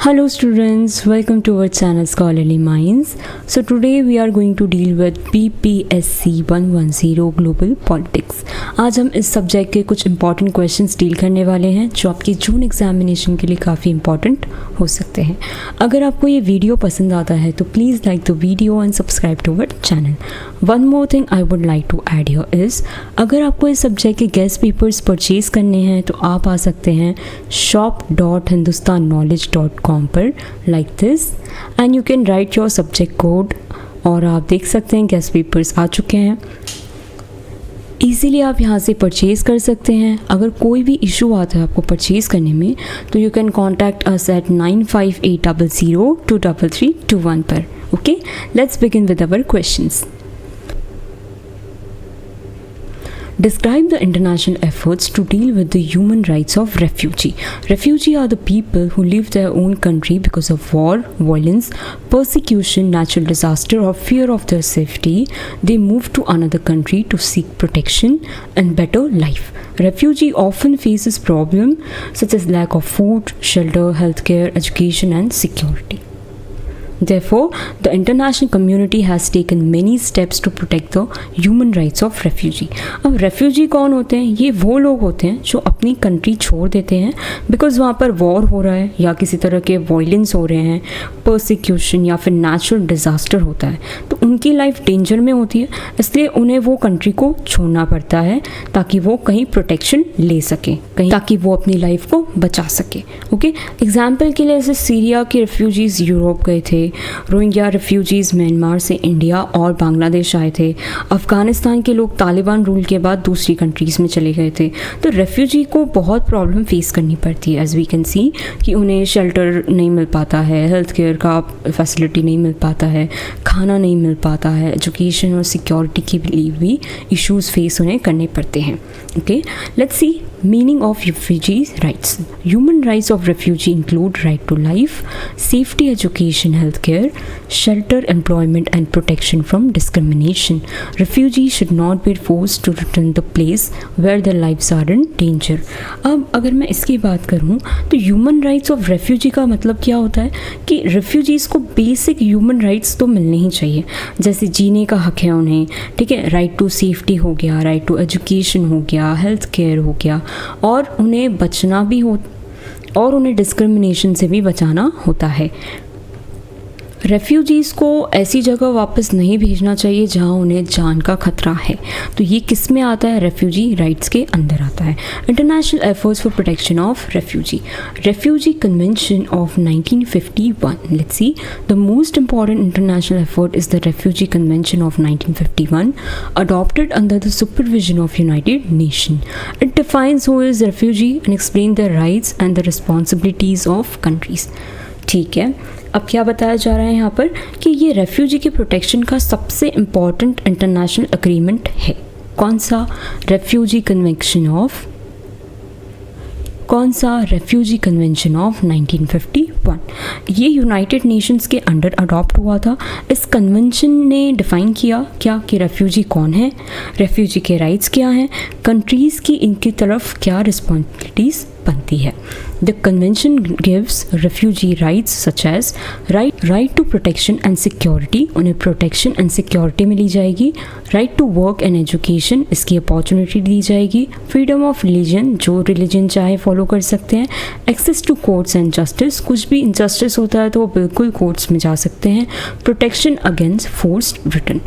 Hello students, welcome to our channel Scholarly Minds. So today we are going to deal with BPSC 110 Global Politics. आज हम इस subject के कुछ important questions deal करने वाले हैं जो आपकी जून एग्जामिनेशन के लिए काफ़ी इंपॉर्टेंट हो सकते हैं. अगर आपको ये वीडियो पसंद आता है तो please like the video and subscribe to our channel. One more thing I would like to add here is, अगर आपको इस सब्जेक्ट के गेस्ट पेपर्स परचेज करने हैं तो आप आ सकते हैं shop.hindustanknowledge.com पर like this and you can write your subject code. और आप देख सकते हैं गेस्ट पेपर्स आ चुके हैं. ईज़िली आप यहाँ से परचेज़ कर सकते हैं. अगर कोई भी इशू आता है आपको परचेज़ करने में तो you can contact us at 9580023321 पर. Okay, let's begin with our questions. Describe the international efforts to deal with the human rights of refugee. Refugee are the people who leave their own country because of war, violence, persecution, natural disaster, or fear of their safety. They move to another country to seek protection and better life. Refugee often faces problems such as lack of food, shelter, healthcare, education, and security. Therefore, the international community has taken many steps to protect the human rights of refugee. अब refugee कौन होते हैं? ये वो लोग होते हैं जो अपनी कंट्री छोड़ देते हैं बिकॉज वहाँ पर वॉर हो रहा है या किसी तरह के वायलेंस हो रहे हैं, परसिक्यूशन या फिर नेचुरल डिज़ास्टर होता है, तो उनकी लाइफ डेंजर में होती है, इसलिए उन्हें वो कंट्री को छोड़ना पड़ता है ताकि वो कहीं प्रोटेक्शन ले सके, कहीं ताकि वो अपनी लाइफ को बचा सके. ओके, एग्जाम्पल के लिए जैसे सीरिया के रेफ्यूजीज़ यूरोप गए थे, रोहिंग्या रेफ्यूजीज़ म्यांमार से इंडिया और बांग्लादेश आए थे, अफ़गानिस्तान के लोग तालिबान रूल के बाद दूसरी कंट्रीज़ में चले गए थे. तो रेफ्यूजी को बहुत प्रॉब्लम फेस करनी पड़ती है. एज वी कैन सी कि उन्हें शेल्टर नहीं मिल पाता है, हेल्थ केयर का फैसिलिटी नहीं मिल पाता है, खाना नहीं मिल पाता है, एजुकेशन और सिक्योरिटी के लिए भी इश्यूज़ फेस उन्हें करने पड़ते हैं. Okay, let's see meaning of refugees rights. Human rights of refugee include right to life, safety, education, healthcare, shelter, employment and protection from discrimination. Refugees should not be forced to return the place where their lives are in danger. अब अगर मैं इसकी बात करूँ तो human rights of refugee का मतलब क्या होता है कि रेफ्यूजीज़ को बेसिक ह्यूमन राइट्स तो मिलने ही चाहिए, जैसे जीने का हक है उन्हें, ठीक है, राइट टू सेफ्टी हो गया, राइट टू एजुकेशन हो गया, हेल्थ केयर हो गया, और उन्हें बचना भी हो और उन्हें डिस्क्रिमिनेशन से भी बचाना होता है. रेफ्यूजीज़ को ऐसी जगह वापस नहीं भेजना चाहिए जहां उन्हें जान का खतरा है. तो ये किस में आता है? रेफ्यूजी राइट्स के अंदर आता है. International efforts for protection of refugee. Refugee convention of 1951. Let's see, the most important international effort is the refugee convention of 1951 adopted under the supervision of United Nations. It defines who is refugee and explain their rights and the responsibilities of countries. ठीक है, अब क्या बताया जा रहा है यहाँ पर कि ये रेफ्यूजी के प्रोटेक्शन का सबसे इम्पॉर्टेंट इंटरनेशनल एग्रीमेंट है. कौन सा? Refugee convention of 1951. ये यूनाइटेड नेशंस के अंडर अडॉप्ट हुआ था. इस कन्वेंशन ने डिफ़ाइन किया क्या कि रेफ्यूजी कौन है, रेफ्यूजी के राइट्स क्या हैं, कंट्रीज़ की इनकी तरफ क्या रिस्पॉन्सिबिलिटीज़ बनती है. The convention gives refugee rights such as right to protection and security. उन्हें protection and security मिली जाएगी. right to work and education, इसकी opportunity दी जाएगी. freedom of religion, जो religion चाहे follow कर सकते हैं. access to courts and justice, कुछ भी injustice होता है तो वो बिल्कुल courts में जा सकते हैं. protection against forced return.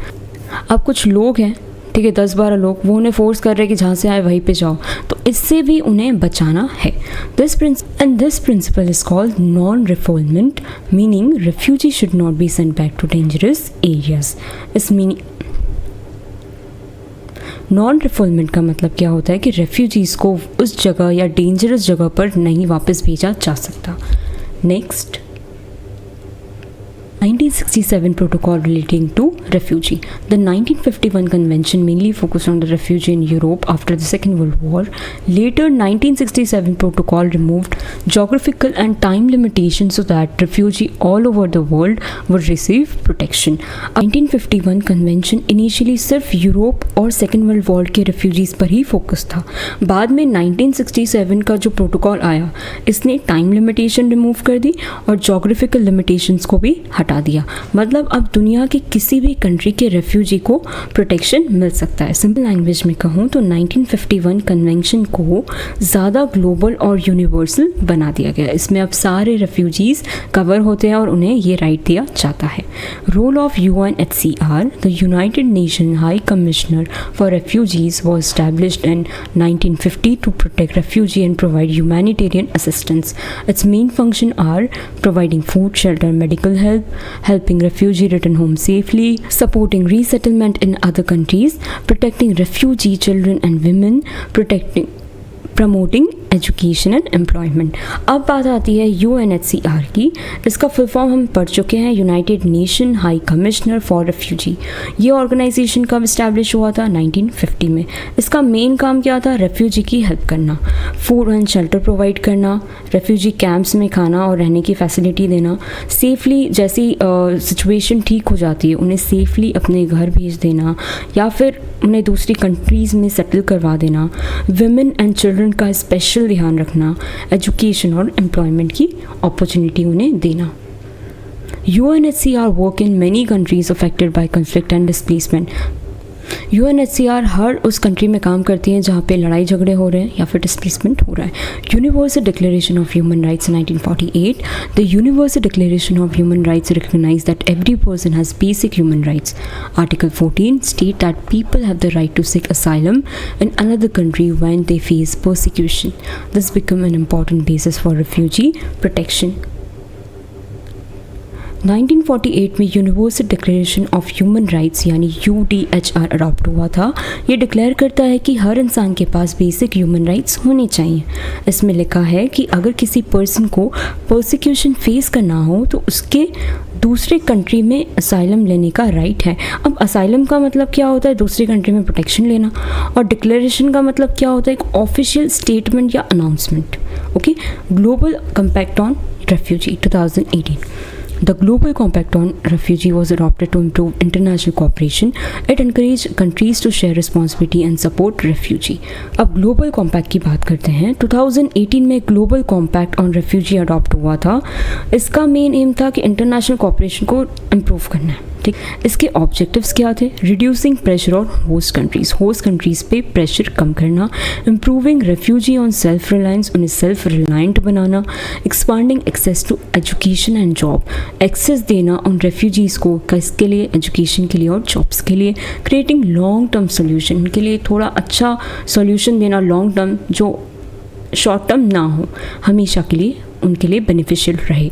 अब कुछ लोग हैं, ठीक है, 10-12 लोग, वो उन्हें फोर्स कर रहे हैं कि जहाँ से आए वहीं पे जाओ, तो इससे भी उन्हें बचाना है. This principle is called non refoulement, meaning refugee should not be sent back to dangerous areas. इस मीनिंग नॉन रिफोलमेंट का मतलब क्या होता है कि रेफ्यूजीज़ को उस जगह या डेंजरस जगह पर नहीं वापस भेजा जा सकता. Next, 1967 Protocol relating to refugee. The 1951 Convention mainly focused on the refugee in Europe after the Second World War. Later, 1967 Protocol removed geographical and time limitations so that refugee all over the world would receive protection. 1951 Convention initially सिर्फ Europe और second world war के refugees पर ही focus था. बाद में 1967 का जो protocol आया, इसने टाइम लिमिटेशन रिमूव कर दी और जोग्राफिकल लिमिटेशंस को भी हटा दिया. मतलब अब दुनिया के किसी भी कंट्री के रेफ्यूजी को प्रोटेक्शन मिल सकता है. सिंपल लैंग्वेज में कहूँ तो 1951 कन्वेंशन को ज़्यादा ग्लोबल और यूनिवर्सल बना दिया गया. इसमें अब सारे रेफ्यूजीज़ कवर होते हैं और उन्हें ये राइट दिया जाता है. Role of UNHCR, the United Nation High Commissioner for refugees was established in 1950 to protect refugee and provide humanitarian assistance. Its main function are providing food, shelter, medical help, helping refugee return home safely, supporting resettlement in other countries, protecting refugee children and women, promoting education and employment. अब बात आती है UNHCR की. इसका full form हम पढ़ चुके हैं, United Nation High Commissioner for refugee. ये ऑर्गेनाइजेशन कब इस्टेब्लिश हुआ था? 1950 में. इसका मेन काम क्या था? रेफ्यूजी की हेल्प करना, फूड एंड शेल्टर प्रोवाइड करना, रेफ्यूजी कैंप्स में खाना और रहने की फैसिलिटी देना, सेफली जैसी सिचुएशन ठीक हो जाती है उन्हें सेफली अपने घर भेज देना या फिर उन्हें दूसरी कंट्रीज़ में सेटल करवा देना, विमेन एंड चिल्ड्रन का स्पेशल ध्यान रखना, एजुकेशन और एम्प्लॉयमेंट की अपॉर्चुनिटी उन्हें देना. UNHCR work in many countries affected by conflict and displacement. UNHCR हर उस कंट्री में काम करती है जहाँ पे लड़ाई झगड़े हो रहे हैं या फिर डिस्प्लेसमेंट हो रहा है. Universal Declaration of Human Rights 1948. The Universal Declaration of Human Rights recognize that every person has basic human rights. Article 14 state that people have the right to seek asylum in another country when they face persecution. This become an important basis for refugee protection. 1948 में Universal Declaration of Human Rights यानी UDHR adopt हुआ था. ये declare करता है कि हर इंसान के पास बेसिक ह्यूमन राइट्स होने चाहिए. इसमें लिखा है कि अगर किसी पर्सन को परसिक्यूशन फेस करना हो तो उसके दूसरे कंट्री में असाइलम लेने का राइट है. अब असाइलम का मतलब क्या होता है? दूसरी कंट्री में प्रोटेक्शन लेना. और डिक्लेरेशन का मतलब क्या होता है? एक ऑफिशियल स्टेटमेंट या announcement. Okay. Global compact on refugee 2018. The Global Compact on Refugee was adopted to improve international cooperation. It encouraged countries to share responsibility and support refugee. अब Global Compact की बात करते हैं. 2018 में Global Compact on Refugee adopt हुआ था. इसका main M था कि इंटरनेशनल कॉपरेशन को इम्प्रूव करना है. ठीक. इसके ऑब्जेक्टिव्स क्या थे? Reducing pressure on host countries पे प्रेशर कम करना, improving refugee on self reliance, उन्हें सेल्फ रिलायंट बनाना, expanding access to education and job, access देना उन रेफ्यूजीज़ को किसके लिए? एजुकेशन के लिए और जॉब्स के लिए. क्रिएटिंग लॉन्ग टर्म सोल्यूशन, उनके लिए थोड़ा अच्छा सोल्यूशन देना लॉन्ग टर्म, जो शॉर्ट टर्म ना हो, हमेशा के लिए उनके लिए बेनिफिशियल रहे.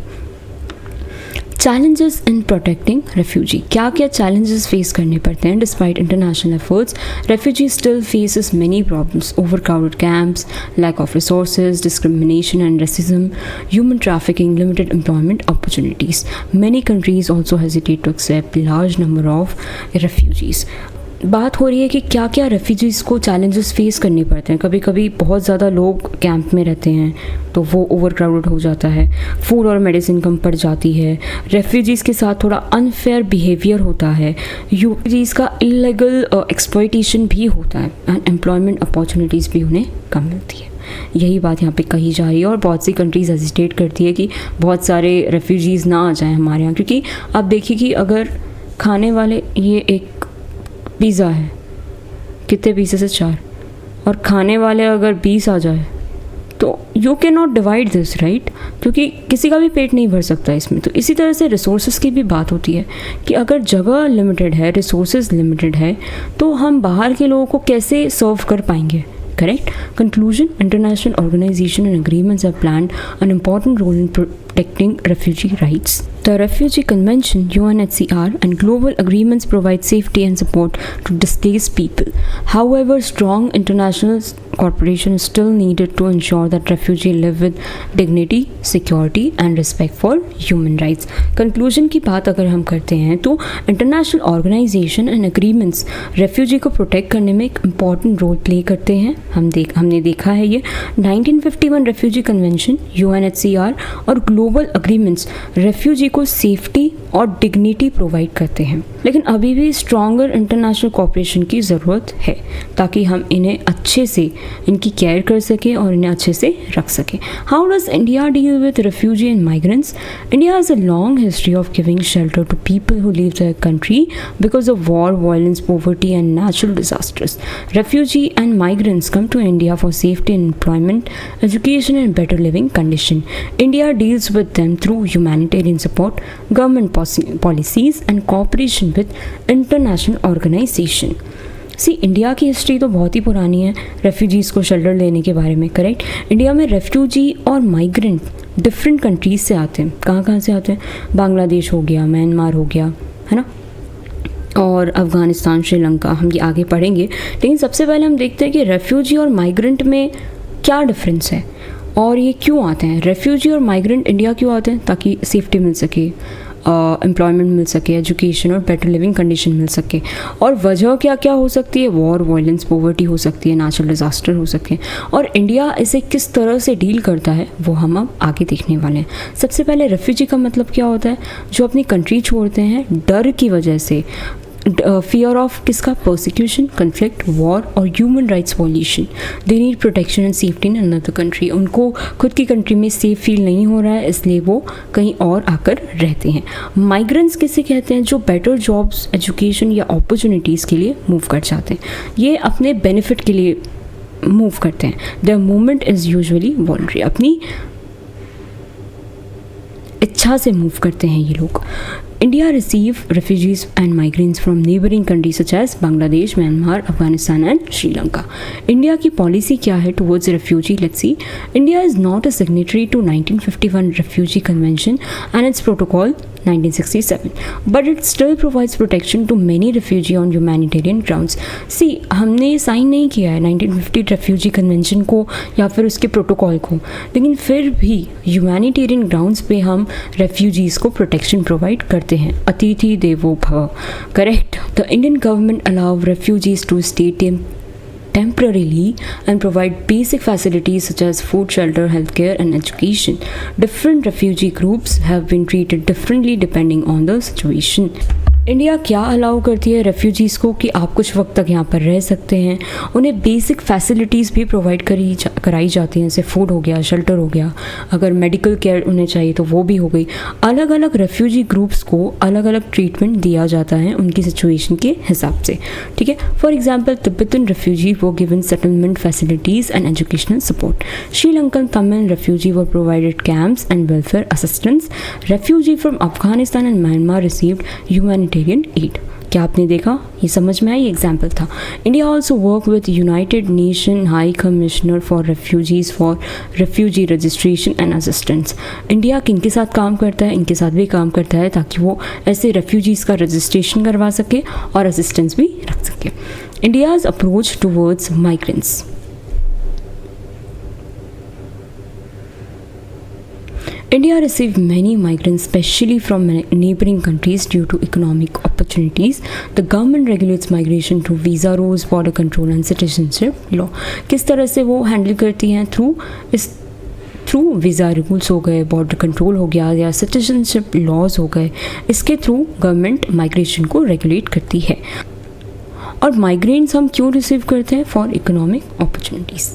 Challenges in protecting refugee. क्या क्या चैलेंजेस फेस करने पड़ते हैं? Despite international efforts, refugee still faces many problems. Overcrowded camps, lack of resources, discrimination and racism, human trafficking, limited employment opportunities. Many countries also hesitate to accept large number of refugees. बात हो रही है कि क्या क्या refugees को challenges face करने पड़ते हैं. कभी कभी बहुत ज़्यादा लोग कैंप में रहते हैं तो वो ओवरक्राउडेड हो जाता है, फूड और मेडिसिन कम पड़ जाती है, रेफ्यूजीज़ के साथ थोड़ा अनफेयर बिहेवियर होता है, रेफ्यूजीज़ का इलीगल एक्सप्लॉयटेशन भी होता है एंड एम्प्लॉयमेंट अपॉर्चुनिटीज़ भी उन्हें कम मिलती है. यही बात यहाँ पे कही जा रही है और बहुत सी कंट्रीज़ हेजिटेट करती है कि बहुत सारे रेफ्यूजीज़ ना आ जाएं हमारे यहाँ. क्योंकि आप देखिए कि अगर खाने वाले, ये एक पिज़्ज़ा है, कितने पीसेस है? 4. और खाने वाले अगर 20 आ जाए तो you can not divide this, right? क्योंकि किसी का भी पेट नहीं भर सकता इसमें. तो इसी तरह से रिसोर्सेज की भी बात होती है कि अगर जगह लिमिटेड है, रिसोर्सेज लिमिटेड है, तो हम बाहर के लोगों को कैसे सर्व कर पाएंगे? Correct. Conclusion. International organisation and agreements have planned an important role in protecting refugee rights. The Refugee Convention, UNHCR, and global agreements provide safety and support to displaced people. However, strong international cooperation is still needed to ensure that refugees live with dignity, security, and respect for human rights. Conclusion की बात अगर हम करते हैं तो international organisation and agreements refugee को protect करने में एक इम्पॉर्टेंट रोल प्ले करते हैं. हमने देखा है ये 1951 रेफ्यूजी कन्वेंशन, UNHCR और ग्लोबल अग्रीमेंट्स रेफ्यूजी को सेफ्टी और डिग्निटी प्रोवाइड करते हैं. लेकिन अभी भी स्ट्रॉन्गर इंटरनेशनल कोऑपरेशन की ज़रूरत है ताकि हम इन्हें अच्छे से इनकी केयर कर सकें और इन्हें अच्छे से रख सकें. How does India deal with refugee and migrants? India has a long history of giving shelter to people who leave their country because of war, violence, poverty and natural disasters. Refugee and migrants come to India for safety and employment, education and better living condition. India deals with them through humanitarian support, government policies and cooperation with international organization. See India की history तो बहुत ही पुरानी है refugees को shelter लेने के बारे में, करेक्ट. इंडिया में रेफ्यूजी और माइग्रेंट डिफरेंट कंट्रीज़ से आते हैं. कहाँ से आते हैं? बांग्लादेश हो गया, म्यांमार हो गया, है ना, और अफ़गानिस्तान, श्रीलंका. हम ये आगे पढ़ेंगे. लेकिन सबसे पहले हम देखते हैं कि रेफ्यूजी और माइग्रेंट में क्या डिफरेंस है और ये क्यों आते हैं. रेफ्यूजी और माइग्रेंट इंडिया क्यों आते हैं? ताकि सेफ्टी मिल सके, एम्प्लॉयमेंट मिल सके, एजुकेशन और बेटर लिविंग कंडीशन मिल सके. और वजह क्या क्या हो सकती है? वॉर, वायलेंस, पॉवर्टी हो सकती है, नेचुरल डिज़ास्टर हो सके. और इंडिया इसे किस तरह से डील करता है वो हम अब आगे देखने वाले हैं. सबसे पहले रेफ्यूजी का मतलब क्या होता है? जो अपनी कंट्री छोड़ते हैं डर की वजह से, फियर ऑफ किसका? परसिक्यूशन, कन्फ्लिक्ट, वॉर और human rights violation. They need protection and safety in another country. उनको खुद की कंट्री में सेफ फील नहीं हो रहा है, इसलिए वो कहीं और आकर रहते हैं. माइग्रेंट्स किसे कहते हैं? जो बेटर जॉब्स, एजुकेशन या अपॉर्चुनिटीज़ के लिए मूव कर जाते हैं. ये अपने बेनिफिट के लिए मूव करते हैं. There movement is usually voluntary. अपनी इच्छा से मूव करते हैं ये लोग. India receive refugees and migrants from neighboring countries such as Bangladesh, Myanmar, Afghanistan and Sri Lanka. India की policy क्या है towards refugee? Let's see. India is not a signatory to 1951 Refugee Convention and its protocol 1967, but it still provides protection to many refugees on humanitarian grounds. See, हमने sign नहीं किया है 1950 refugee convention को या फिर उसके प्रोटोकॉल को, लेकिन फिर भी ह्यूमैनिटेरियन ग्राउंड्स पे हम रेफ्यूजीज़ को प्रोटेक्शन प्रोवाइड करते हैं. अतिथि देवो भव, correct. The Indian government allow refugees to stay temporarily and provide basic facilities such as food, shelter, healthcare and education. Different refugee groups have been treated differently depending on the situation. India क्या allow करती है refugees को कि आप कुछ वक्त तक यहाँ पर रह सकते हैं. उन्हें बेसिक फैसिलिटीज़ भी प्रोवाइड कराई जाती हैं, जैसे फूड हो गया, शेल्टर हो गया, अगर मेडिकल केयर उन्हें चाहिए तो वो भी हो गई. अलग अलग रेफ्यूजी ग्रुप्स को अलग अलग ट्रीटमेंट दिया जाता है उनकी सिचुएशन के हिसाब से, ठीक है. फॉर एग्जाम्पल, तिब्बतन रेफ्यूजी वो given settlement facilities and educational support. Sri Lankan Tamil refugee were provided camps and welfare assistance. Refugee from Afghanistan and Myanmar received humanitarian add. क्या आपने देखा? ये समझ में आई? एग्जाम्पल था. India also work with United Nation High Commissioner for refugees for refugee registration and assistance. India किनके साथ काम करता है? इनके साथ भी काम करता है ताकि वो ऐसे रेफ्यूजीज़ का रजिस्ट्रेशन करवा सके और असिस्टेंस भी रख सके. India's approach towards migrants. India received many migrants, especially from neighboring countries, due to economic opportunities. The government regulates migration through visa rules, border control and citizenship law. किस तरह से वो हैंडल करती हैं? थ्रू वीज़ा रूल्स हो गए, border control हो गया या सिटीजनशिप लॉज हो गए. इसके थ्रू गवर्नमेंट माइग्रेशन को रेगुलेट करती है. और माइग्रेंट्स हम क्यों रिसीव करते हैं? फॉर इकोनॉमिक अपॉर्चुनिटीज़,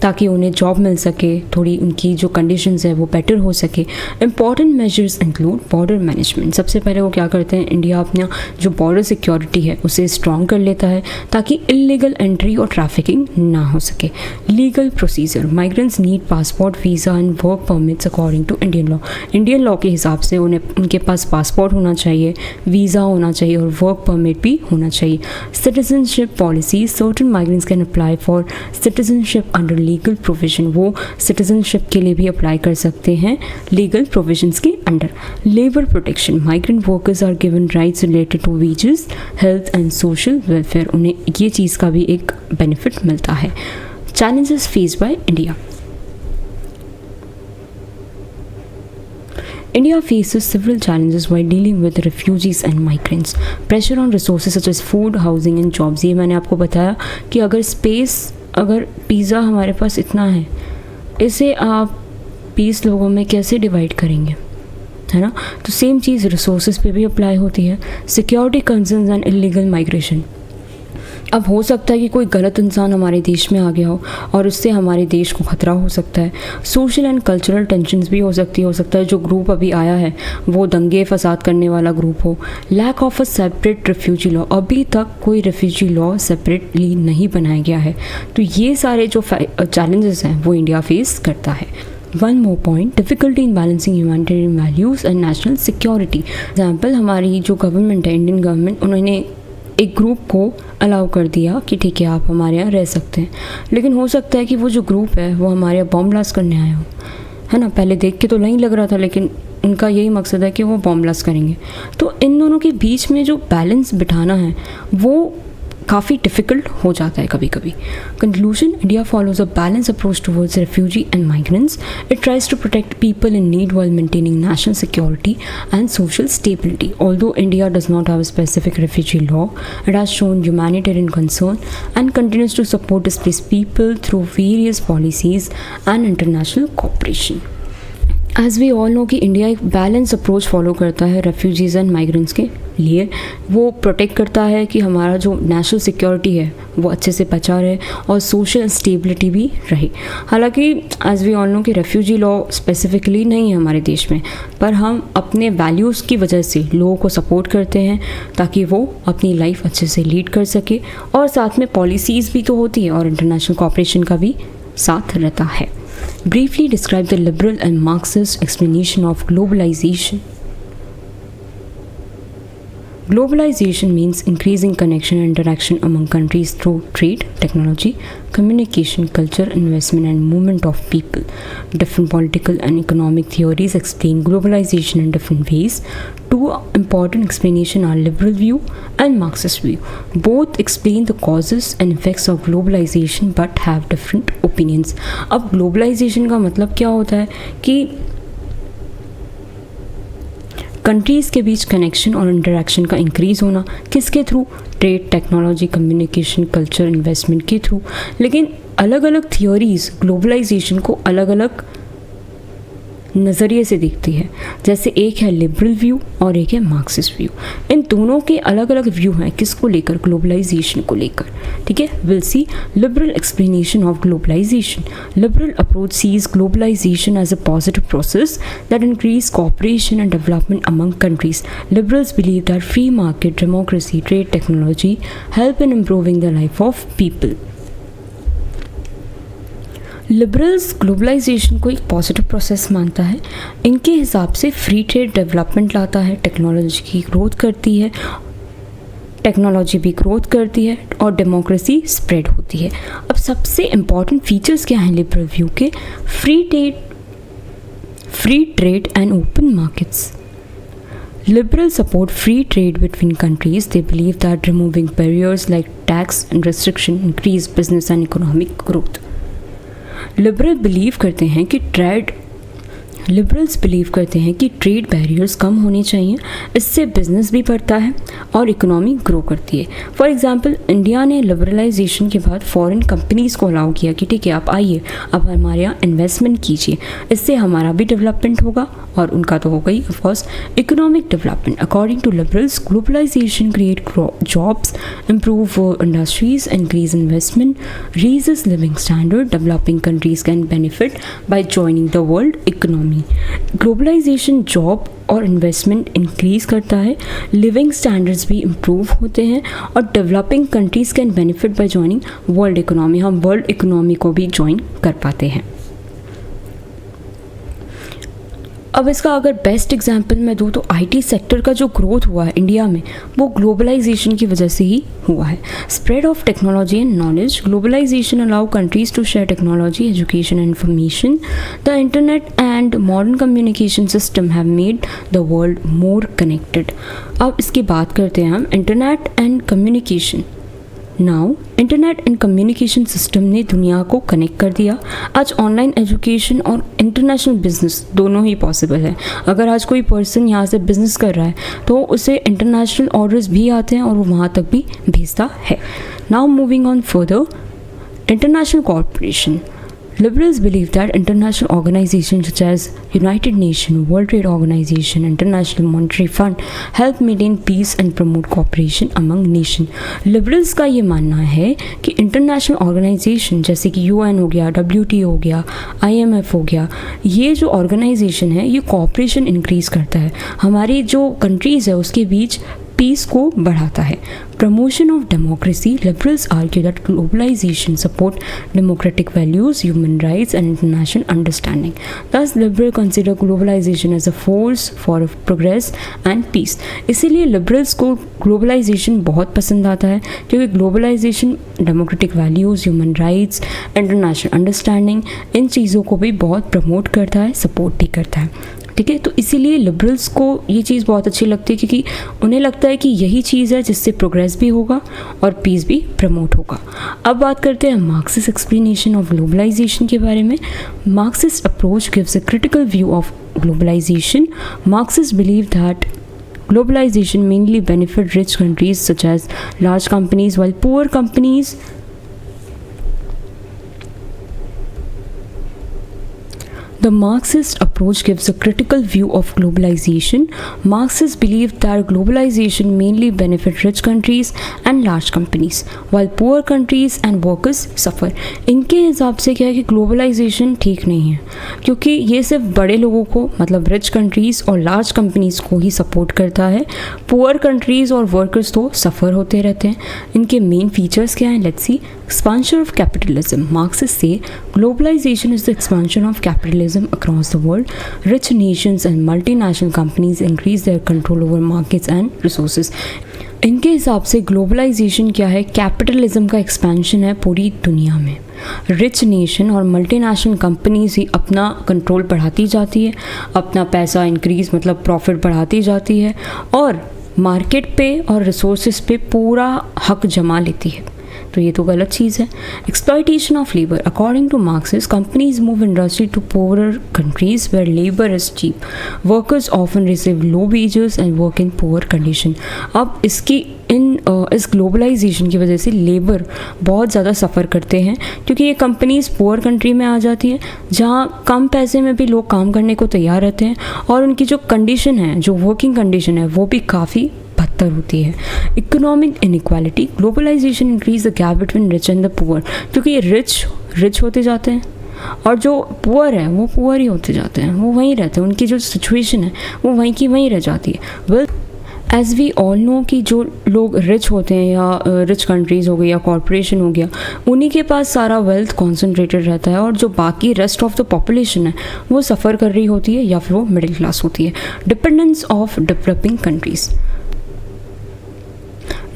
ताकि उन्हें जॉब मिल सके, थोड़ी उनकी जो कंडीशंस है वो बेटर हो सके. Important measures include border management. सबसे पहले वो क्या करते हैं? इंडिया अपना जो बॉर्डर सिक्योरिटी है उसे स्ट्रॉन्ग कर लेता है ताकि इलीगल एंट्री और ट्रैफिकिंग ना हो सके. Legal procedure. Migrants need passport, visa and work permits according to Indian law. Indian law के हिसाब से उनके पास पासपोर्ट होना चाहिए, वीज़ा होना चाहिए और वर्क परमिट भी होना चाहिए. Citizenship policy. Certain migrants can apply for citizenship under legal provision, वो सिटीजनशिप के लिए भी अप्लाई कर सकते हैं लीगल प्रोविजंस के under. Labour protection, migrant workers are given rights related to wages, health and social welfare, उन्हें ये चीज़ का भी एक बेनिफिट मिलता है। Challenges face by India, India faces several challenges while dealing with refugees and migrants. Pressure on resources such as food, housing and jobs. ये मैंने आपको बताया कि अगर पिज़्ज़ा हमारे पास इतना है, इसे आप 20 लोगों में कैसे डिवाइड करेंगे, है ना। तो सेम चीज़ रिसोर्सेज पे भी अप्लाई होती है। Security concerns and illegal migration, अब हो सकता है कि कोई गलत इंसान हमारे देश में आ गया हो और उससे हमारे देश को खतरा हो सकता है। सोशल एंड कल्चरल टेंशन्स भी हो सकता है जो ग्रुप अभी आया है वो दंगे फसाद करने वाला ग्रुप हो। Lack of a separate refugee law, अभी तक कोई रेफ्यूजी लॉ सेपरेटली नहीं बनाया गया है। तो ये सारे जो चैलेंजेस हैं वो इंडिया फेस करता है। One more point, difficulty in balancing humanitarian values and national security. Example, हमारी जो गवर्नमेंट है, इंडियन गवर्नमेंट, उन्होंने एक ग्रुप को अलाउ कर दिया कि ठीक है आप हमारे यहाँ रह सकते हैं, लेकिन हो सकता है कि वो जो ग्रुप है वो हमारे यहाँ बॉम्ब ब्लास्ट करने आया हो, है ना। पहले देख के तो नहीं लग रहा था, लेकिन उनका यही मकसद है कि वो बॉम्ब ब्लास्ट करेंगे। तो इन दोनों के बीच में जो बैलेंस बिठाना है वो काफ़ी डिफ़िकल्ट हो जाता है कभी कभी। Conclusion, India follows a balance approach towards refugee and migrants. It tries to protect people in need while maintaining national security and social stability. Although India does not have a specific refugee law, it has shown humanitarian concern and continues to support displaced people through various policies and international cooperation. As we all know कि India एक balance approach follow करता है refugees and migrants के लिए। वो protect करता है कि हमारा जो नेशनल सिक्योरिटी है वो अच्छे से बचा रहे और सोशल स्टेबिलिटी भी रहे। हालांकि एज़ वी ऑल नो कि रेफ्यूजी लॉ स्पेसिफिकली नहीं है हमारे देश में, पर हम अपने वैल्यूज़ की वजह से लोगों को सपोर्ट करते हैं ताकि वो अपनी लाइफ अच्छे से लीड कर सके, और साथ में पॉलिसीज़ भी तो होती है और इंटरनेशनल कोऑपरेशन का भी साथ रहता है। Briefly describe the liberal and Marxist explanation of globalization. Globalization means increasing connection and interaction among countries through trade, technology, communication, culture, investment, and movement of people. Different political and economic theories explain globalization in different ways. Two important explanations are liberal view and Marxist view. Both explain the causes and effects of globalization but have different opinions. अब globalization का मतलब क्या होता है कि countries के बीच connection और interaction का इंक्रीज़ होना, किसके through? Trade, technology, communication, culture, investment के थ्रू। लेकिन अलग अलग थियोरीज़ ग्लोबलाइजेशन को अलग अलग नज़रिए से देखती है। जैसे एक है लिबरल व्यू और एक है मार्क्सिस्ट व्यू। इन दोनों के अलग अलग व्यू हैं किसको लेकर? ग्लोबलाइजेशन को लेकर। ठीक है, will see liberal explanation of globalisation. Liberal approach sees globalisation as a positive process that increase cooperation and development among countries. Liberals believe that free market, democracy, trade, technology help in improving the life of people. Liberals globalisation को एक positive process मानता है। इनके हिसाब से free trade development लाता है, technology भी ग्रोथ करती है और डेमोक्रेसी स्प्रेड होती है। अब सबसे इम्पॉर्टेंट फीचर्स क्या हैं लिबरल व्यू के? Free trade and open markets. Liberals support free trade between countries. They believe that removing barriers like tax and restriction increase business and economic growth. Liberals believe करते हैं कि trade barriers कम होने चाहिए, इससे business भी बढ़ता है और इकोनॉमी ग्रो करती है। फॉर एग्जांपल, इंडिया ने लिबरलाइजेशन के बाद फॉरेन कंपनीज़ को अलाउ किया कि ठीक है आप आइए, अब हमारे यहाँ इन्वेस्टमेंट कीजिए, इससे हमारा भी डेवलपमेंट होगा और उनका तो हो गई of course economic development. According to liberals, globalisation create jobs, improve industries, increase investment, raises living standard. Developing countries can benefit by joining the world economy. Globalisation job और इन्वेस्टमेंट इंक्रीज करता है, living standards भी improve होते हैं और developing countries can benefit by joining world economy. हम world economy को भी ज्वाइन कर पाते हैं। अब इसका अगर बेस्ट एग्जांपल मैं दूँ तो आईटी सेक्टर का जो ग्रोथ हुआ है इंडिया में वो ग्लोबलाइजेशन की वजह से ही हुआ है। Spread of technology and knowledge, globalisation allow countries to share technology, education and information. The internet and modern communication system have made the world more connected. अब इसकी बात करते हैं हम internet and communication. Now internet and communication system ने दुनिया को connect कर दिया। आज ऑनलाइन एजुकेशन और इंटरनेशनल बिजनेस दोनों ही पॉसिबल है। अगर आज कोई पर्सन यहाँ से बिजनेस कर रहा है तो उसे इंटरनेशनल ऑर्डर्स भी आते हैं और वो वहाँ तक भी भेजता है। Now moving on further, international corporation. Liberals believe that international organizations such as United Nations, World Trade Organization, International Monetary Fund help maintain peace and promote cooperation among nations. Liberals का ये मानना है कि इंटरनेशनल ऑर्गेनाइजेशन जैसे कि UN हो गया, WTO हो गया, IMF हो गया, ये जो ऑर्गेनाइजेशन है ये कॉपरेशन इंक्रीज़ करता है, हमारी जो कंट्रीज़ है उसके बीच पीस को बढ़ाता है। Promotion of democracy, liberals argue that globalization support democratic values, human rights and international understanding. Thus liberal consider globalization as a force for progress and peace. इसीलिए लिबरल्स को ग्लोबलाइजेशन बहुत पसंद आता है क्योंकि globalization democratic values, human rights, international understanding इन चीज़ों को भी बहुत प्रमोट करता है, सपोर्ट भी करता है। ठीक है, तो इसीलिए लिबरल्स को ये चीज़ बहुत अच्छी लगती है क्योंकि उन्हें लगता है कि यही चीज़ है जिससे प्रोग्रेस भी होगा और पीस भी प्रमोट होगा। अब बात करते हैं मार्क्सिस्ट एक्सप्लेनेशन ऑफ ग्लोबलाइजेशन के बारे में। Marxist approach gives a critical view of globalisation. Marxist believe that globalization mainly benefit rich countries such as large companies while poor companies The Marxist approach gives a critical view of globalization. Marxists believe that globalization mainly benefits rich countries and large companies, while poor countries and workers suffer. इनके हिसाब से क्या है कि globalisation ठीक नहीं है क्योंकि ये सिर्फ बड़े लोगों को मतलब रिच कंट्रीज़ और लार्ज कंपनीज़ को ही सपोर्ट करता है। पुअर कंट्रीज़ और वर्कर्स तो सफ़र होते रहते हैं। इनके मेन फीचर्स क्या हैं? Let's see. Expansion of capitalism. Marxists say globalization is the expansion of capitalism across the world. Rich nations and multinational companies increase their control over markets and resources. इनके हिसाब से ग्लोबलाइजेशन क्या है? Capitalism का expansion है पूरी दुनिया में। रिच नेशन और मल्टीनेशनल कंपनीज ही अपना कंट्रोल बढ़ाती जाती है, अपना पैसा इंक्रीज मतलब प्रॉफिट बढ़ाती जाती है और मार्केट पे और रिसोर्सेज पे पूरा हक जमा लेती है। तो ये तो गलत चीज़ है। Exploitation of labour. According to Marxist, companies move industry to poorer countries where labour is cheap. Workers often receive low wages and work in poor condition. अब इस ग्लोबलाइजेशन की वजह से लेबर बहुत ज़्यादा सफ़र करते हैं क्योंकि ये कंपनीज पुअर कंट्री में आ जाती है जहाँ कम पैसे में भी लोग काम करने को तैयार रहते हैं और उनकी जो कंडीशन है, जो वर्किंग कंडीशन है, वो भी काफ़ी बदतर होती है। Economic inequality. Globalisation increase the gap between rich and the poor, क्योंकि रिच होते जाते हैं और जो पुअर है वो पुअर ही होते जाते हैं, वो वहीं रहते हैं, उनकी जो सिचुएशन है वो वहीं की वहीं रह जाती है। Well as we all know कि जो लोग रिच होते हैं या रिच कंट्रीज़ हो गई या कॉरपोरेशन हो गया, उन्हीं के पास सारा वेल्थ कॉन्सेंट्रेटेड रहता है और जो बाकी रेस्ट ऑफ द पॉपुलेशन है वो सफ़र कर रही होती है या फिर वो मिडिल क्लास होती है। Dependence of developing countries.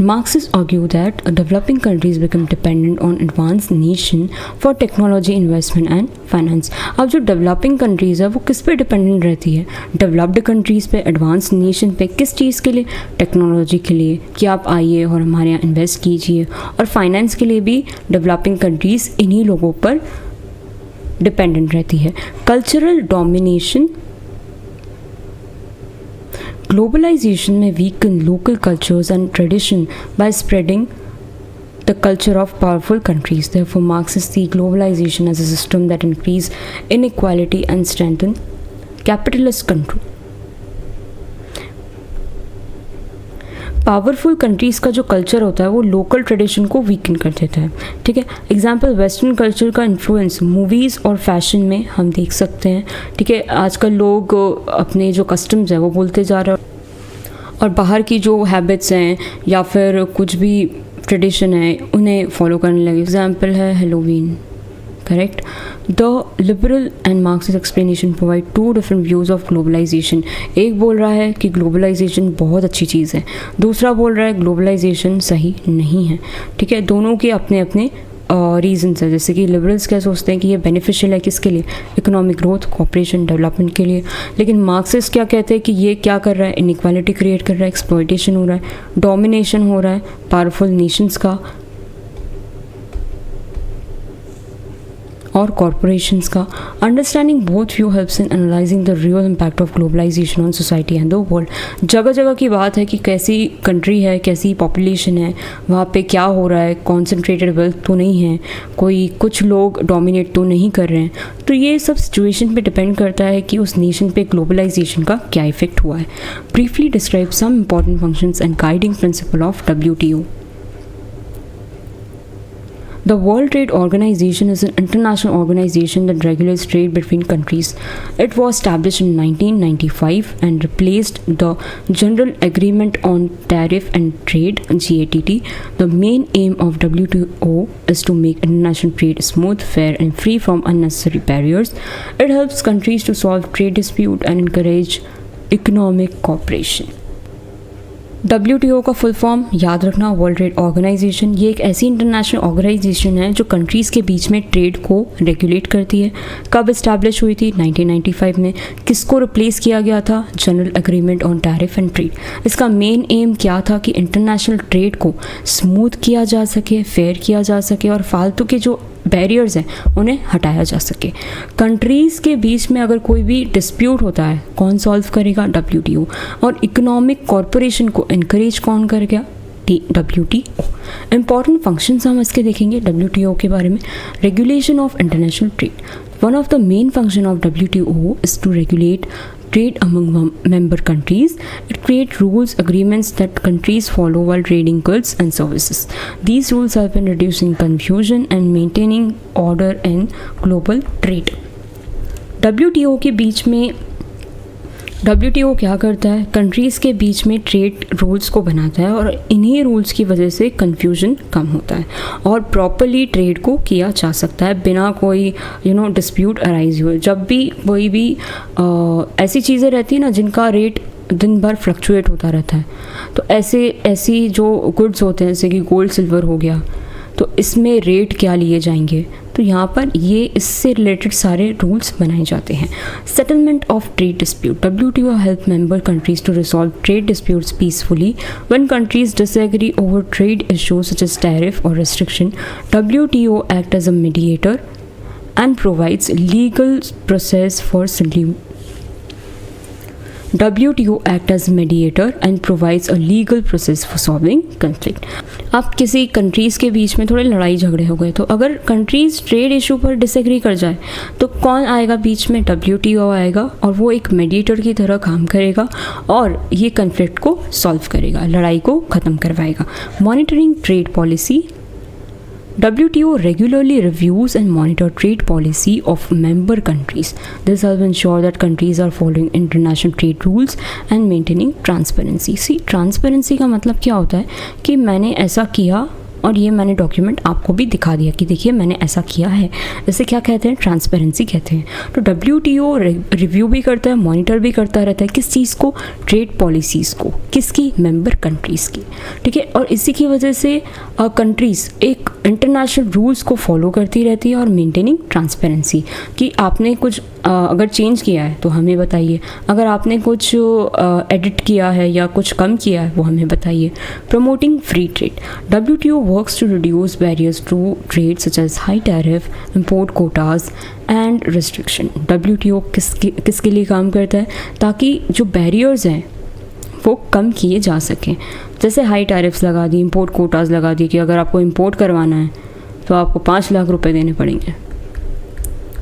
Marxists argue that developing countries become dependent on advanced nation for technology investment and finance. अब जो डेवलपिंग कंट्रीज़ है वो किस पे डिपेंडेंट रहती है? डेवलप्ड कंट्रीज़ पे, एडवांस नेशन पे। किस चीज़ के लिए? टेक्नोलॉजी के लिए कि आप आइए और हमारे यहाँ इन्वेस्ट कीजिए। और फाइनेंस के लिए भी डेवलपिंग कंट्रीज़ इन्हीं लोगों पर डिपेंडेंट रहती है। Cultural domination. Globalization may weaken local cultures and tradition by spreading the culture of powerful countries. Therefore, Marxists see globalization as a system that increases inequality and strengthen capitalist control. Powerful countries का जो culture होता है वो local tradition को weaken कर देता है। ठीक है, एग्जाम्पल वेस्टर्न कल्चर का इन्फ्लुएंस मूवीज़ और फैशन में हम देख सकते हैं। ठीक है, आजकल लोग अपने जो कस्टम्स हैं वो भूलते जा रहे हैं और बाहर की जो हैबिट्स हैं या फिर कुछ भी ट्रेडिशन है उन्हें फॉलो करने लगे। एग्जाम्पल है Halloween, correct. The liberal and Marxist explanation provide two different views of globalisation. एक बोल रहा है कि ग्लोबलाइजेशन बहुत अच्छी चीज़ है, दूसरा बोल रहा है ग्लोबलाइजेशन सही नहीं है. ठीक है, दोनों के अपने अपने रीजंस है. जैसे कि लिबरल्स क्या सोचते हैं कि ये बेनिफिशियल है किसके लिए, इकोनॉमिक ग्रोथ, कॉपरेशन, डेवलपमेंट के लिए. लेकिन मार्क्सिस्ट क्या कहते हैं कि ये क्या कर रहा है, इनइक्वालिटी क्रिएट कर रहा है, एक्सप्लॉयटेशन हो रहा है, डोमिनेशन हो रहा है पावरफुल नेशंस का और कॉरपोरेशंस का. Understanding both view helps in analysing the real impact of globalisation on society and the world. जगह जगह की बात है कि कैसी कंट्री है, कैसी पॉपुलेशन है, वहाँ पे क्या हो रहा है, कॉन्सेंट्रेटेड वेल्थ तो नहीं है, कोई कुछ लोग डोमिनेट तो नहीं कर रहे हैं. तो ये सब सिचुएशन पे डिपेंड करता है कि उस नेशन पे ग्लोबलाइजेशन का क्या इफेक्ट हुआ है. Briefly describe some important functions and guiding principle of WTO. The World Trade Organization is an international organization that regulates trade between countries. It was established in 1995 and replaced the General Agreement on Tariff and Trade (GATT). The main aim of WTO is to make international trade smooth, fair, and free from unnecessary barriers. It helps countries to solve trade disputes and encourage economic cooperation. WTO का full form याद रखना, world trade organisation. ये एक ऐसी international organisation है जो countries के बीच में ट्रेड को रेगुलेट करती है. कब इस्टेब्लिश हुई थी, 1995 में. किसको रिप्लेस किया गया था, general agreement on tariff and trade. इसका मेन एम क्या था कि इंटरनेशनल ट्रेड को स्मूथ किया जा सके, फेयर किया जा सके और फालतू के जो बैरियर्स हैं उन्हें हटाया जा सके. कंट्रीज़ के बीच में अगर कोई भी डिस्प्यूट होता है, कौन सॉल्व करेगा, WTO. और इकोनॉमिक कॉरपोरेशन को इनकरेज कौन करेगा, WTO. इंपॉर्टेंट फंक्शंस हम इसके देखेंगे WTO के बारे में. Regulation of international trade. One of the main functions of WTO is to regulate trade among member countries. It creates rules, agreements that countries follow while trading goods and services. These rules help in reducing confusion and maintaining order in global trade. WTO के बीच में WTO क्या करता है, countries के बीच में trade rules को बनाता है और इन्हीं रूल्स की वजह से कन्फ्यूजन कम होता है और प्रॉपरली ट्रेड को किया जा सकता है बिना कोई डिस्प्यूट अराइज हुए. जब भी कोई भी ऐसी चीज़ें रहती है ना जिनका रेट दिन भर फ्लक्चुएट होता रहता है, तो ऐसी जो गुड्स होते हैं जैसे कि गोल्ड सिल्वर हो गया, तो इसमें रेट क्या लिए जाएंगे, तो यहाँ पर ये इससे रिलेटेड सारे रूल्स बनाए जाते हैं. Settlement of trade dispute. WTO help member countries to resolve trade disputes peacefully. When countries disagree over trade issues such as tariff और restriction, WTO act as a mediator and provides legal process for WTO act as mediator and provides a legal process for solving conflict. अब किसी countries के बीच में थोड़े लड़ाई झगड़े हो गए, तो अगर कंट्रीज़ ट्रेड इशू पर डिसएग्री कर जाए तो कौन आएगा बीच में, WTO आएगा और वो एक मेडिएटर की तरह काम करेगा और ये कन्फ्लिक्ट को सॉल्व करेगा, लड़ाई को ख़त्म करवाएगा. Monitoring trade policy. WTO regularly reviews and monitor trade policy of member countries. This helps ensure that countries are following international trade rules and maintaining transparency. See, transparency का मतलब क्या होता है कि मैंने ऐसा किया और ये मैंने डॉक्यूमेंट आपको भी दिखा दिया कि देखिए मैंने ऐसा किया है. इसे क्या कहते हैं, ट्रांसपेरेंसी कहते हैं. तो WTO रिव्यू भी करता है, मॉनिटर भी करता रहता है किस चीज़ को, ट्रेड पॉलिसीज़ को, किसकी, मेंबर कंट्रीज़ की. ठीक है, और इसी की वजह से कंट्रीज़ एक इंटरनेशनल रूल्स को फॉलो करती रहती है और मेंटेनिंग ट्रांसपेरेंसी कि आपने कुछ अगर चेंज किया है तो हमें बताइए, अगर आपने कुछ एडिट किया है या कुछ कम किया है वो हमें बताइए. Promoting free trade. WTO works to reduce barriers to trade such as high tariff, import quotas and restriction. WTO किसके लिए काम करता है, ताकि जो बैरियर्स हैं वो कम किए जा सकें. जैसे हाई टैरिफ्स लगा दी, इंपोर्ट कोटाज लगा दी कि अगर आपको इंपोर्ट करवाना है तो आपको 5 लाख रुपए देने पड़ेंगे.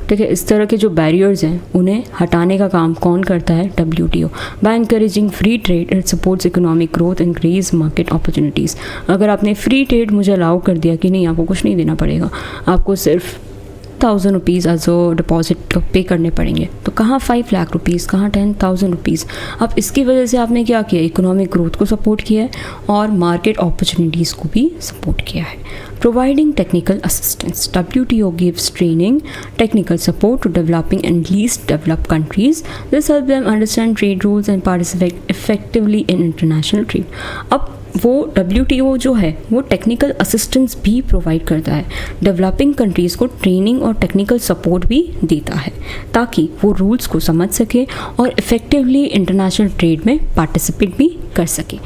ठीक है, इस तरह के जो बैरियर्स हैं उन्हें हटाने का काम कौन करता है, WTO. By encouraging free trade it supports economic growth, increase market opportunities. अगर आपने फ्री ट्रेड मुझे अलाउ कर दिया कि नहीं आपको कुछ नहीं देना पड़ेगा, आपको सिर्फ 5,000 रुपीज़ एज अ डिपॉजिट पे करने पड़ेंगे, तो कहाँ 5 लाख रुपीज़, कहाँ 10,000 रुपीज़। अब इसकी वजह से आपने क्या किया, इकोनॉमिक ग्रोथ को सपोर्ट किया है और मार्केट अपॉर्चुनिटीज़ को भी सपोर्ट किया है। Providing technical assistance, WTO gives training, technical support to developing and least developed countries. This helps them understand trade rules and participate effectively in international trade. अब वो WTO जो है वो टेक्निकल असिस्टेंस भी प्रोवाइड करता है, डेवलपिंग कंट्रीज़ को training और टेक्निकल सपोर्ट भी देता है ताकि वो रूल्स को समझ सके और इफ़ेक्टिवली इंटरनेशनल ट्रेड में पार्टिसिपेट भी कर सके।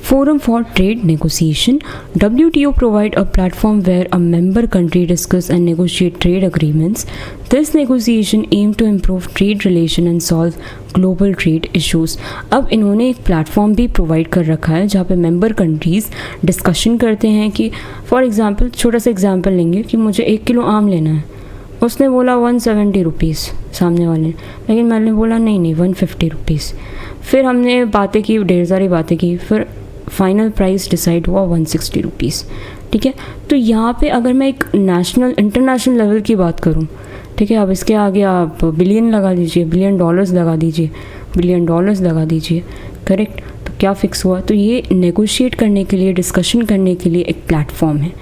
Forum for Trade Negotiation, WTO provide a platform where a member country discuss and negotiate trade agreements. This negotiation aim to improve trade relation and solve global trade issues. अब इन्होंने एक platform भी provide कर रखा है जहाँ पे member countries discussion करते हैं कि फॉर एग्जांपल, छोटा सा एग्जांपल लेंगे कि मुझे 1 किलो आम लेना है, उसने बोला 170 रुपीज़ सामने वाले ने, लेकिन मैंने बोला नहीं 150 रुपीज़। फिर हमने बातें की, ढेर सारी बातें की, फिर फाइनल प्राइस डिसाइड हुआ 160 रुपीज़। ठीक है, तो यहाँ पे अगर मैं एक इंटरनेशनल लेवल की बात करूँ, ठीक है, अब इसके आगे आप बिलियन लगा दीजिए, बिलियन डॉलर्स लगा दीजिए, करेक्ट। तो क्या फिक्स हुआ, तो ये नेगोशिएट करने के लिए, डिस्कशन करने के लिए एक प्लेटफॉर्म है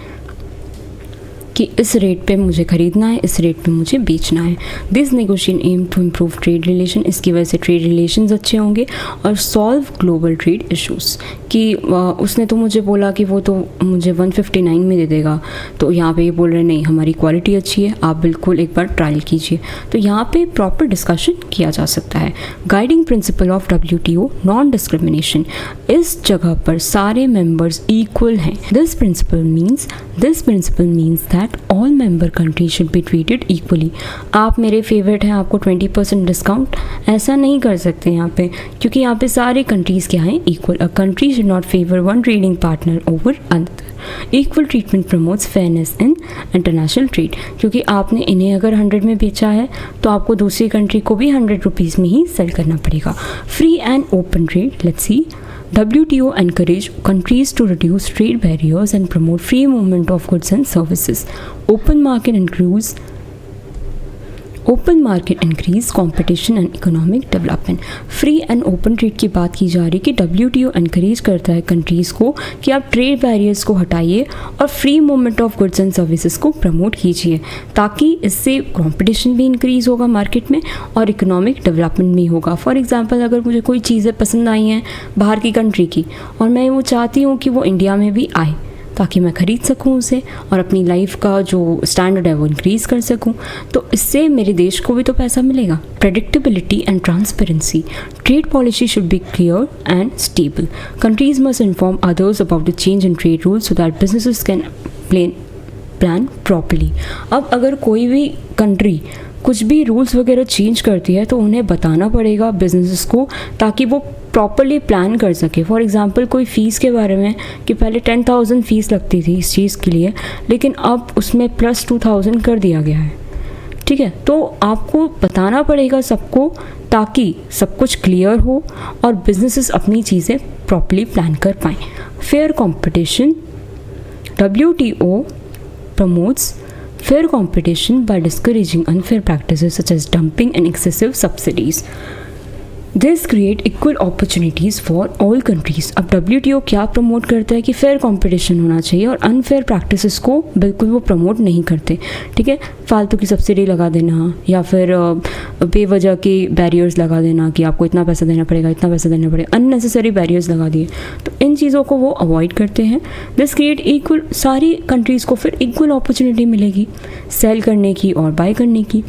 कि इस रेट पे मुझे ख़रीदना है, इस रेट पे मुझे बेचना है। This negotiation aim to improve trade relation, इसकी वजह से ट्रेड रिलेशंस अच्छे होंगे और सॉल्व ग्लोबल ट्रेड इश्यूज़। कि उसने तो मुझे बोला कि वो तो मुझे 159 में दे देगा, तो यहाँ पे ये बोल रहे नहीं हमारी क्वालिटी अच्छी है, आप बिल्कुल एक बार ट्रायल कीजिए। तो यहाँ पे प्रॉपर डिस्कशन किया जा सकता है। Guiding principle of WTO non discrimination, इस जगह पर सारे मेंबर्स इक्वल हैं। This principle means that all member country should be treated equally. आप मेरे फेवरेट हैं, आपको 20% डिस्काउंट, ऐसा नहीं कर सकते यहाँ पे, क्योंकि यहाँ पे सारे कंट्रीज़ क्या हैं, equal. A country should not favour one trading partner over another. Equal treatment promotes fairness in international trade, क्योंकि आपने इन्हें अगर 100 में बेचा है तो आपको दूसरी कंट्री को भी 100 रुपीज़ में ही सेल करना पड़ेगा। Free and open trade, let's see. WTO encourage countries to reduce trade barriers and promote free movement of goods and services. Open market increase competition and economic development. Free and open trade की बात की जा रही है कि WTO encourage करता है countries को कि आप ट्रेड बैरियर्स को हटाइए और free movement of goods and services को प्रमोट कीजिए, ताकि इससे कंपटीशन भी इंक्रीज़ होगा मार्केट में और इकोनॉमिक डेवलपमेंट भी होगा। फॉर एग्जांपल, अगर मुझे कोई चीज़ें पसंद आई हैं बाहर की कंट्री की और मैं वो चाहती हूँ कि वो इंडिया में भी आए ताकि मैं ख़रीद सकूं उसे और अपनी लाइफ का जो स्टैंडर्ड है वो इंक्रीज़ कर सकूं, तो इससे मेरे देश को भी तो पैसा मिलेगा। Predictability and transparency, trade policy should be clear and stable. Countries must inform others about the change in trade rules so that businesses can plan properly. अब अगर कोई भी कंट्री कुछ भी रूल्स वगैरह चेंज करती है तो उन्हें बताना पड़ेगा बिजनेसेस को, ताकि वो प्रॉपरली प्लान कर सके। फॉर एग्जांपल, कोई फ़ीस के बारे में कि पहले 10,000 फ़ीस लगती थी इस चीज़ के लिए, लेकिन अब उसमें प्लस 2,000 कर दिया गया है। ठीक है, तो आपको बताना पड़ेगा सबको, ताकि सब कुछ क्लियर हो और बिजनेसेस अपनी चीज़ें प्रॉपरली प्लान कर पाएँ। Fair competition, WTO promotes fair competition by discouraging unfair practices such as dumping and excessive subsidies. This create equal opportunities for all countries. अब WTO क्या प्रमोट करता है कि फेयर कंपटीशन होना चाहिए और अनफेयर प्रैक्टिसेस को बिल्कुल वो प्रमोट नहीं करते। ठीक है, फालतू की सब्सिडी लगा देना या फिर बेवजह के बैरियर्स लगा देना कि आपको इतना पैसा देना पड़ेगा, इतना पैसा देना पड़ेगा, अननेसेसरी बैरियर्स लगा दिए, तो इन चीज़ों को वो अवॉइड करते हैं। दिस क्रिएट इक्वल, सारी कंट्रीज़ को फिर इक्वल अपॉर्चुनिटी मिलेगी सेल करने की और बाय करने की।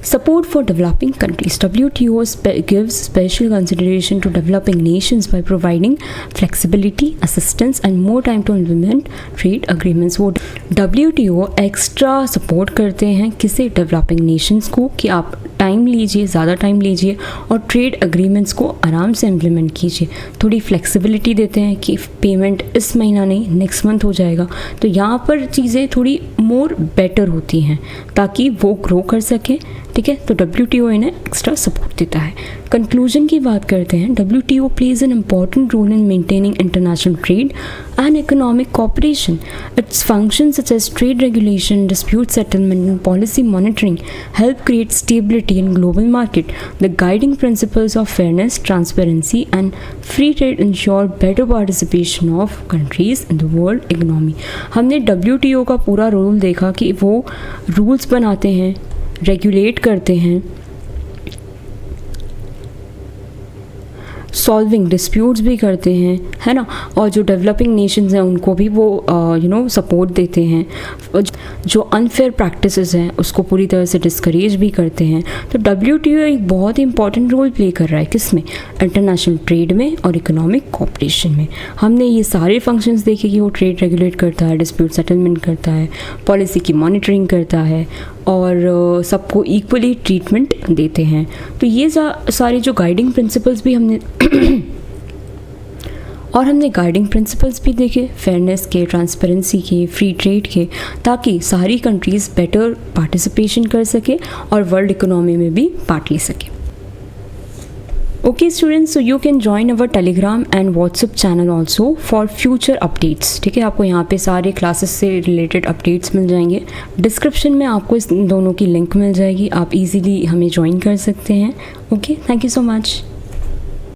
Support for developing countries. WTO gives special consideration to developing nations by providing flexibility, assistance and more time to implement trade agreements. वो WTO एक्स्ट्रा सपोर्ट करते हैं किसी डेवलपिंग नेशंस को कि आप टाइम लीजिए, ज़्यादा टाइम लीजिए और ट्रेड अग्रीमेंट्स को आराम से इम्प्लीमेंट कीजिए। थोड़ी फ्लेक्सिबिलिटी देते हैं कि पेमेंट इस महीना नहीं नेक्स्ट मंथ हो जाएगा, तो यहाँ पर चीज़ें थोड़ी मोर बेटर होती हैं ताकि वो ग्रो कर सकें। ठीक है, तो WTO इन्हें एक्स्ट्रा सपोर्ट देता है। कंक्लूजन की बात करते हैं, WTO plays an important role in maintaining international trade and economic cooperation. Its function such as trade regulation, dispute settlement and policy monitoring help create stability in global market. The guiding principles of fairness, transparency and free trade ensure better participation of countries in the world economy. हमने WTO का पूरा role देखा कि वो rules बनाते हैं, regulate करते हैं, सॉल्विंग डिस्प्यूट्स भी करते हैं, है ना, और जो डेवलपिंग नेशंस हैं उनको भी वो सपोर्ट देते हैं, जो अनफेयर प्रैक्टिसेस हैं उसको पूरी तरह से डिस्करेज भी करते हैं। तो WTO एक बहुत ही इंपॉर्टेंट रोल प्ले कर रहा है किसमें, इंटरनेशनल ट्रेड में और इकोनॉमिक कोऑपरेशन में। हमने ये सारे फंक्शंस देखे कि वो ट्रेड रेगुलेट करता है, डिस्प्यूट सेटलमेंट करता है, पॉलिसी की मॉनिटरिंग करता है और सबको इक्वली ट्रीटमेंट देते हैं। तो ये सारे जो गाइडिंग प्रिंसिपल्स भी हमने और हमने गाइडिंग प्रिंसिपल्स भी देखे फेयरनेस के, ट्रांसपेरेंसी के, फ्री ट्रेड के, ताकि सारी कंट्रीज़ बेटर पार्टिसिपेशन कर सके और वर्ल्ड इकोनॉमी में भी पार्ट ले सके। Okay students, so you can join our Telegram and WhatsApp channel also for future updates. ठीक है, आपको यहाँ पे सारे क्लासेस से रिलेटेड अपडेट्स मिल जाएंगे। डिस्क्रिप्शन में आपको इस दोनों की लिंक मिल जाएगी, आप इजीली हमें ज्वाइन कर सकते हैं। Okay, thank you so much.